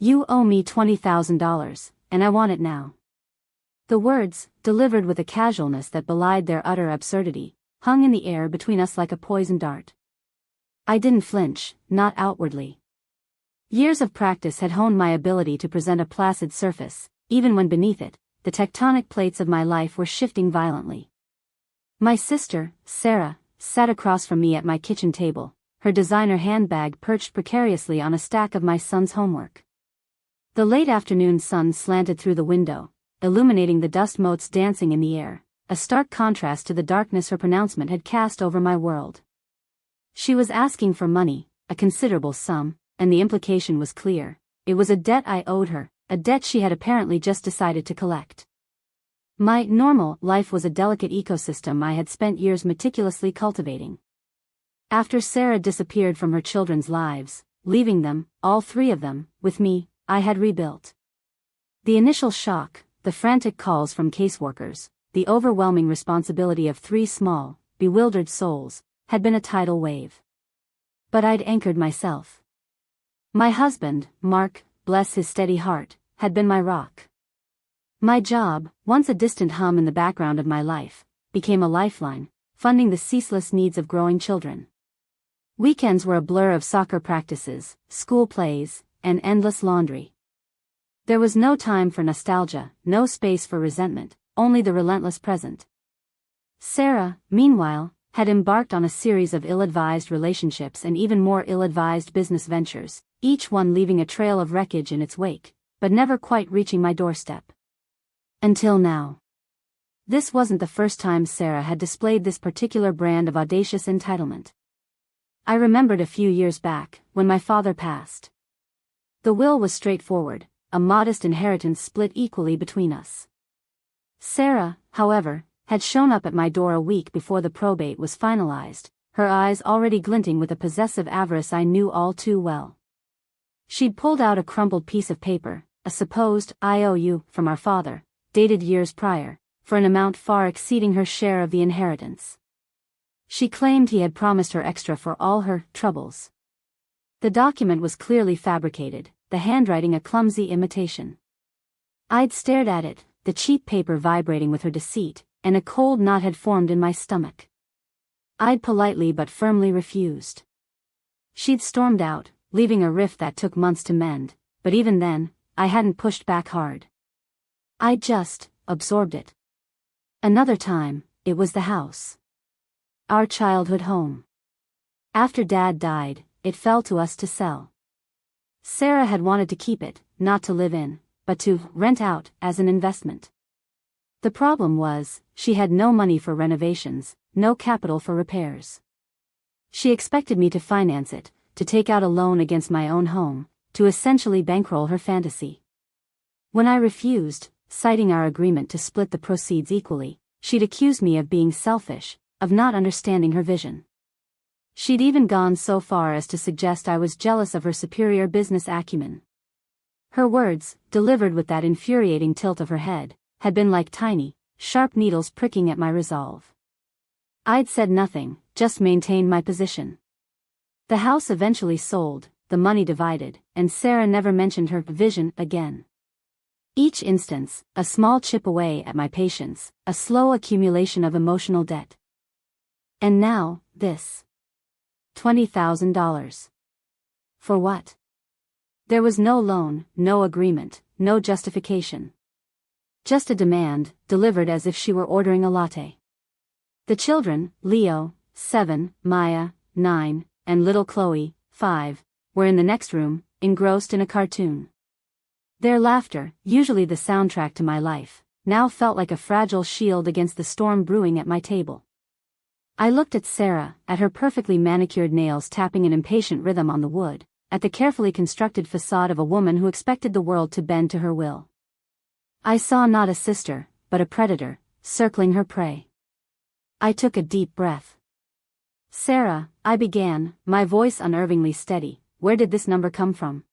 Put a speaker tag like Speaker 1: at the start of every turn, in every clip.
Speaker 1: "You owe me $20,000, and I want it now." The words, delivered with a casualness that belied their utter absurdity, hung in the air between us like a poisoned dart. I didn't flinch, not outwardly. Years of practice had honed my ability to present a placid surface, even when beneath it, the tectonic plates of my life were shifting violently. My sister, Sarah, sat across from me at my kitchen table, her designer handbag perched precariously on a stack of my son's homework. The late afternoon sun slanted through the window, illuminating the dust motes dancing in the air, a stark contrast to the darkness her pronouncement had cast over my world. She was asking for money, a considerable sum, and the implication was clear. It was a debt I owed her, a debt she had apparently just decided to collect. My normal life was a delicate ecosystem I had spent years meticulously cultivating. After Sarah disappeared from her children's lives, leaving them, all three of them, with me, I had rebuilt. The initial shock, the frantic calls from caseworkers, the overwhelming responsibility of three small, bewildered souls, had been a tidal wave. But I'd anchored myself. My husband, Mark, bless his steady heart, had been my rock. My job, once a distant hum in the background of my life, became a lifeline, funding the ceaseless needs of growing children. Weekends were a blur of soccer practices, school plays, and endless laundry. There was no time for nostalgia, no space for resentment, only the relentless present. Sarah, meanwhile, had embarked on a series of ill-advised relationships and even more ill-advised business ventures, each one leaving a trail of wreckage in its wake, but never quite reaching my doorstep. Until now. This wasn't the first time Sarah had displayed this particular brand of audacious entitlement. I remembered a few years back, when my father passed. The will was straightforward, a modest inheritance split equally between us. Sarah, however, had shown up at my door a week before the probate was finalized, her eyes already glinting with a possessive avarice I knew all too well. She'd pulled out a crumpled piece of paper, a supposed IOU from our father, dated years prior, for an amount far exceeding her share of the inheritance. She claimed he had promised her extra for all her troubles. The document was clearly fabricated, the handwriting a clumsy imitation. I'd stared at it, the cheap paper vibrating with her deceit, and a cold knot had formed in my stomach. I'd politely but firmly refused. She'd stormed out, leaving a rift that took months to mend, but even then, I hadn't pushed back hard. I'd just absorbed it. Another time, it was the house. Our childhood home. After Dad died, it fell to us to sell. Sarah had wanted to keep it, not to live in, but to rent out as an investment. The problem was, she had no money for renovations, no capital for repairs. She expected me to finance it, to take out a loan against my own home, to essentially bankroll her fantasy. When I refused, citing our agreement to split the proceeds equally, she'd accused me of being selfish, of not understanding her vision. She'd even gone so far as to suggest I was jealous of her superior business acumen. Her words, delivered with that infuriating tilt of her head, had been like tiny, sharp needles pricking at my resolve. I'd said nothing, just maintained my position. The house eventually sold, the money divided, and Sarah never mentioned her vision again. Each instance, a small chip away at my patience, a slow accumulation of emotional debt. And now, this. $20,000. For what? There was no loan, no agreement, no justification. Just a demand, delivered as if she were ordering a latte. The children, Leo, 7, Maya, 9, and little Chloe, 5, were in the next room, engrossed in a cartoon. Their laughter, usually the soundtrack to my life, now felt like a fragile shield against the storm brewing at my table. I looked at Sarah, at her perfectly manicured nails tapping an impatient rhythm on the wood, at the carefully constructed facade of a woman who expected the world to bend to her will. I saw not a sister, but a predator, circling her prey. I took a deep breath. "Sarah," I began, my voice unnervingly steady, "where did this number come from?"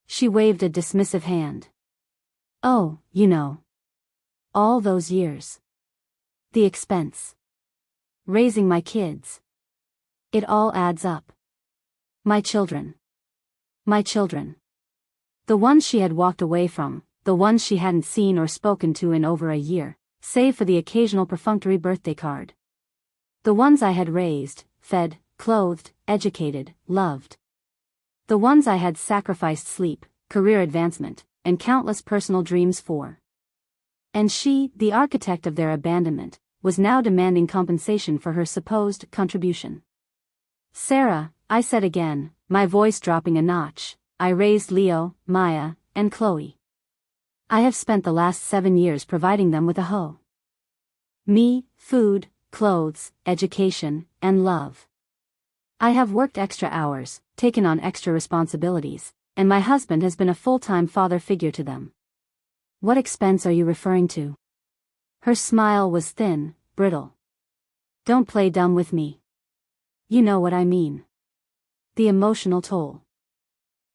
Speaker 1: She waved a dismissive hand. "Oh, you know. All those years. The expense. Raising my kids. It all adds up. My children. My children. The ones she had walked away from, the ones she hadn't seen or spoken to in over a year, save for the occasional perfunctory birthday card. The ones I had raised, fed, clothed, educated, loved. The ones I had sacrificed sleep, career advancement, and countless personal dreams for. And she, the architect of their abandonment, was now demanding compensation for her supposed contribution. Sarah, I said again, my voice dropping a notch, I raised Leo, Maya, and Chloe. I have spent the last 7 years providing them with a hoe. Me, food, clothes, education, and love. I have worked extra hours, taken on extra responsibilities, and my husband has been a full-time father figure to them. What expense are you referring to? Her smile was thin, brittle. Don't play dumb with me. You know what I mean. The emotional toll.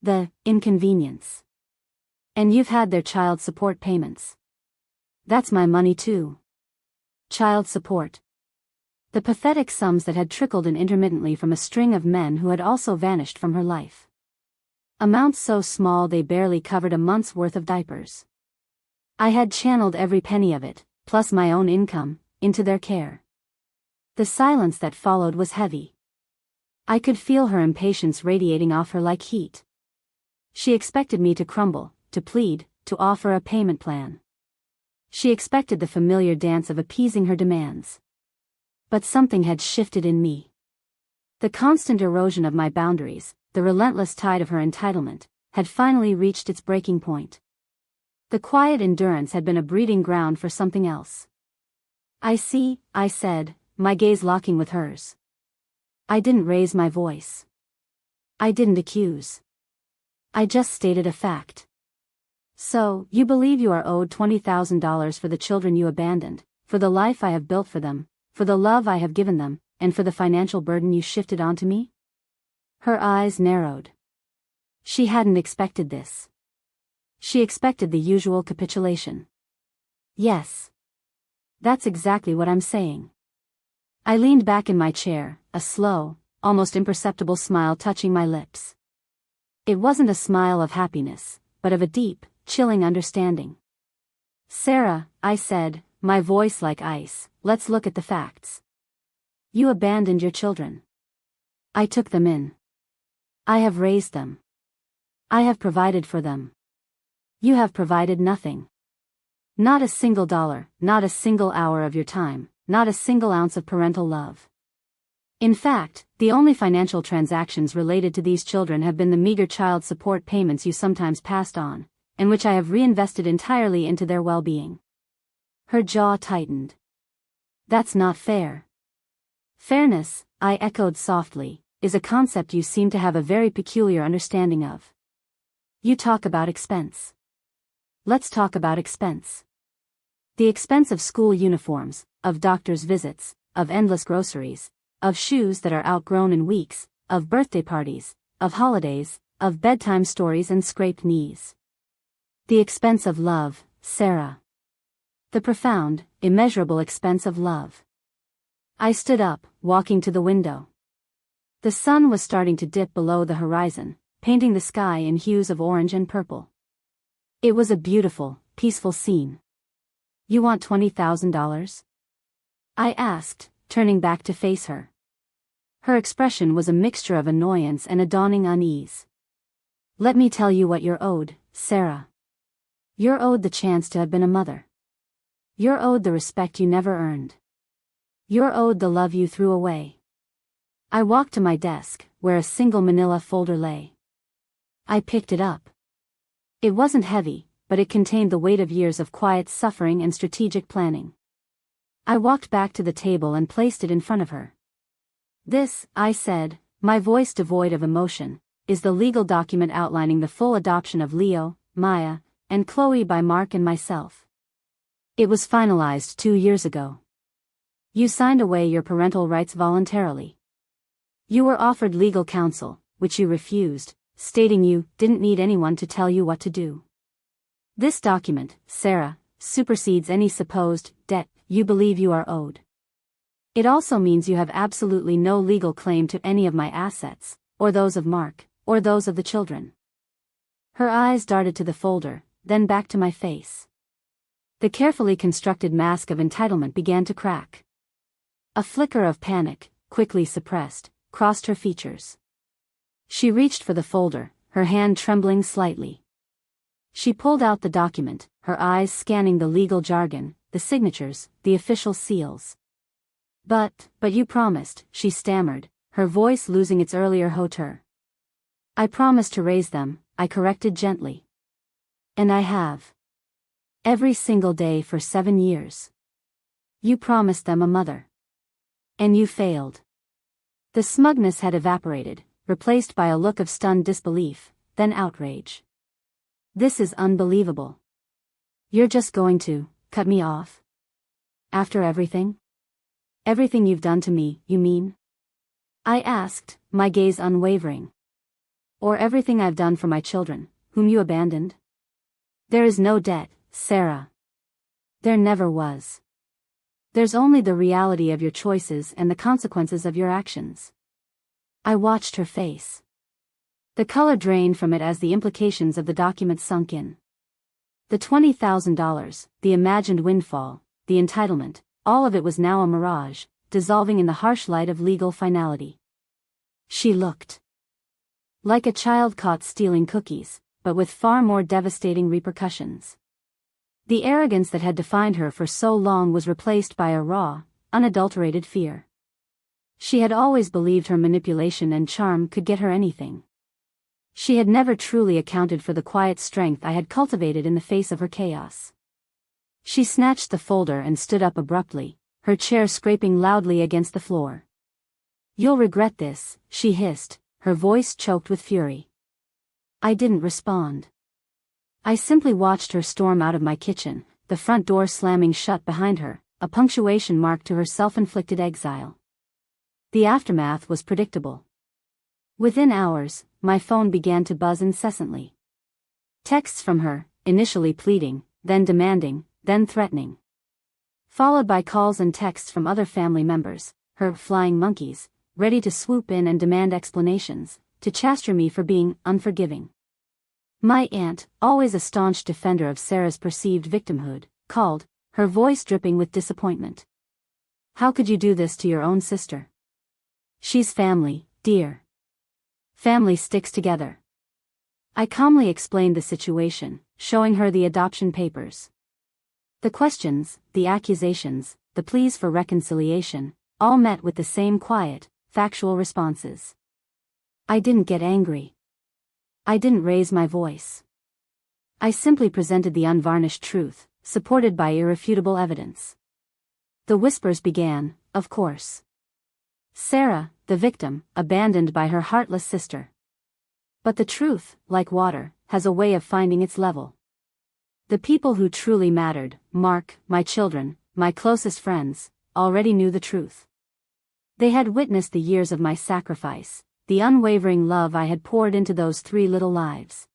Speaker 1: The inconvenience. And you've had their child support payments. That's my money too. Child support. The pathetic sums that had trickled in intermittently from a string of men who had also vanished from her life. Amounts so small they barely covered a month's worth of diapers. I had channeled every penny of it, plus my own income, into their care. The silence that followed was heavy. I could feel her impatience radiating off her like heat. She expected me to crumble, to plead, to offer a payment plan. She expected the familiar dance of appeasing her demands. But something had shifted in me. The constant erosion of my boundaries, the relentless tide of her entitlement, had finally reached its breaking point. The quiet endurance had been a breeding ground for something else. I see, I said, my gaze locking with hers. I didn't raise my voice. I didn't accuse. I just stated a fact. So, you believe you are owed $20,000 for the children you abandoned, for the life I have built for them, for the love I have given them, and for the financial burden you shifted onto me? Her eyes narrowed. She hadn't expected this. She expected the usual capitulation. Yes. That's exactly what I'm saying. I leaned back in my chair, a slow, almost imperceptible smile touching my lips. It wasn't a smile of happiness, but of a deep, chilling understanding. Sarah, I said, my voice like ice, let's look at the facts. You abandoned your children. I took them in. I have raised them. I have provided for them. You have provided nothing. Not a single dollar, not a single hour of your time, not a single ounce of parental love. In fact, the only financial transactions related to these children have been the meager child support payments you sometimes passed on, and which I have reinvested entirely into their well-being. Her jaw tightened. That's not fair. Fairness, I echoed softly, is a concept you seem to have a very peculiar understanding of. You talk about expense. Let's talk about expense. The expense of school uniforms, of doctor's visits, of endless groceries, of shoes that are outgrown in weeks, of birthday parties, of holidays, of bedtime stories and scraped knees. The expense of love, Sarah. The profound, immeasurable expense of love. I stood up, walking to the window. The sun was starting to dip below the horizon, painting the sky in hues of orange and purple. It was a beautiful, peaceful scene. You want $20,000? I asked, turning back to face her. Her expression was a mixture of annoyance and a dawning unease. Let me tell you what you're owed, Sarah. You're owed the chance to have been a mother. You're owed the respect you never earned. You're owed the love you threw away. I walked to my desk, where a single manila folder lay. I picked it up. It wasn't heavy, but it contained the weight of years of quiet suffering and strategic planning. I walked back to the table and placed it in front of her. This, I said, my voice devoid of emotion, is the legal document outlining the full adoption of Leo, Maya, and Chloe by Mark and myself. It was finalized 2 years ago. You signed away your parental rights voluntarily. You were offered legal counsel, which you refused, stating you didn't need anyone to tell you what to do. This document, Sarah, supersedes any supposed debt you believe you are owed. It also means you have absolutely no legal claim to any of my assets, or those of Mark, or those of the children. Her eyes darted to the folder, then back to my face. The carefully constructed mask of entitlement began to crack. A flicker of panic, quickly suppressed, crossed her features. She reached for the folder, her hand trembling slightly. She pulled out the document, her eyes scanning the legal jargon, the signatures, the official seals. But you promised, she stammered, her voice losing its earlier hauteur. I promised to raise them, I corrected gently. And I have. Every single day for 7 years. You promised them a mother. And you failed. The smugness had evaporated, replaced by a look of stunned disbelief, then outrage. This is unbelievable. You're just going to cut me off? After everything? Everything you've done to me, you mean? I asked, my gaze unwavering. Or everything I've done for my children, whom you abandoned? There is no debt, Sarah. There never was. There's only the reality of your choices and the consequences of your actions. I watched her face. The color drained from it as the implications of the document sunk in. The $20,000, the imagined windfall, the entitlement, all of it was now a mirage, dissolving in the harsh light of legal finality. She looked like a child caught stealing cookies, but with far more devastating repercussions. The arrogance that had defined her for so long was replaced by a raw, unadulterated fear. She had always believed her manipulation and charm could get her anything. She had never truly accounted for the quiet strength I had cultivated in the face of her chaos. She snatched the folder and stood up abruptly, her chair scraping loudly against the floor. You'll regret this, she hissed, her voice choked with fury. I didn't respond. I simply watched her storm out of my kitchen, the front door slamming shut behind her, a punctuation mark to her self-inflicted exile. The aftermath was predictable. Within hours, my phone began to buzz incessantly. Texts from her, initially pleading, then demanding, then threatening. Followed by calls and texts from other family members, her flying monkeys, ready to swoop in and demand explanations, to chastise me for being unforgiving. My aunt, always a staunch defender of Sarah's perceived victimhood, called, her voice dripping with disappointment. How could you do this to your own sister? She's family, dear. Family sticks together. I calmly explained the situation, showing her the adoption papers. The questions, the accusations, the pleas for reconciliation, all met with the same quiet, factual responses. I didn't get angry. I didn't raise my voice. I simply presented the unvarnished truth, supported by irrefutable evidence. The whispers began, of course. Sarah, the victim, abandoned by her heartless sister. But the truth, like water, has a way of finding its level. The people who truly mattered, Mark, my children, my closest friends, already knew the truth. They had witnessed the years of my sacrifice, the unwavering love I had poured into those 3 little lives.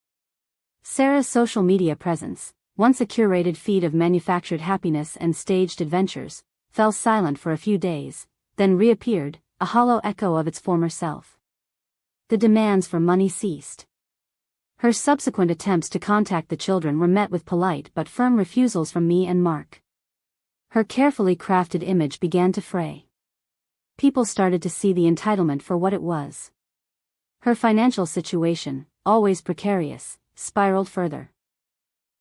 Speaker 1: Sarah's social media presence, once a curated feed of manufactured happiness and staged adventures, fell silent for a few days, then reappeared, a hollow echo of its former self. The demands for money ceased. Her subsequent attempts to contact the children were met with polite but firm refusals from me and Mark. Her carefully crafted image began to fray. People started to see the entitlement for what it was. Her financial situation, always precarious, spiraled further.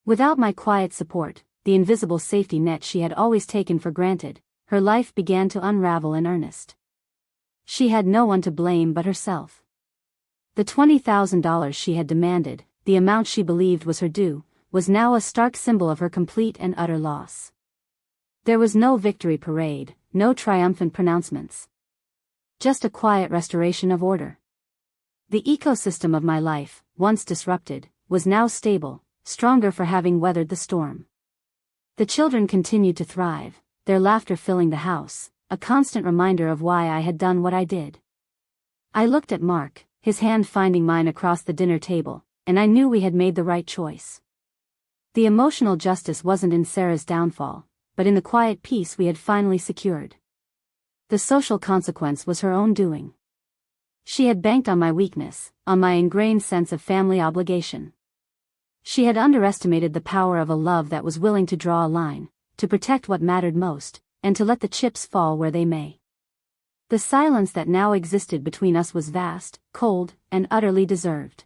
Speaker 1: Without my quiet support, the invisible safety net she had always taken for granted, her life began to unravel in earnest. She had no one to blame but herself. The $20,000 she had demanded, the amount she believed was her due, was now a stark symbol of her complete and utter loss. There was no victory parade, no triumphant pronouncements. Just a quiet restoration of order. The ecosystem of my life, once disrupted, was now stable, stronger for having weathered the storm. The children continued to thrive, their laughter filling the house, a constant reminder of why I had done what I did. I looked at Mark, his hand finding mine across the dinner table, and I knew we had made the right choice. The emotional justice wasn't in Sarah's downfall, but in the quiet peace we had finally secured. The social consequence was her own doing. She had banked on my weakness, on my ingrained sense of family obligation. She had underestimated the power of a love that was willing to draw a line, to protect what mattered most, and to let the chips fall where they may. The silence that now existed between us was vast, cold, and utterly deserved.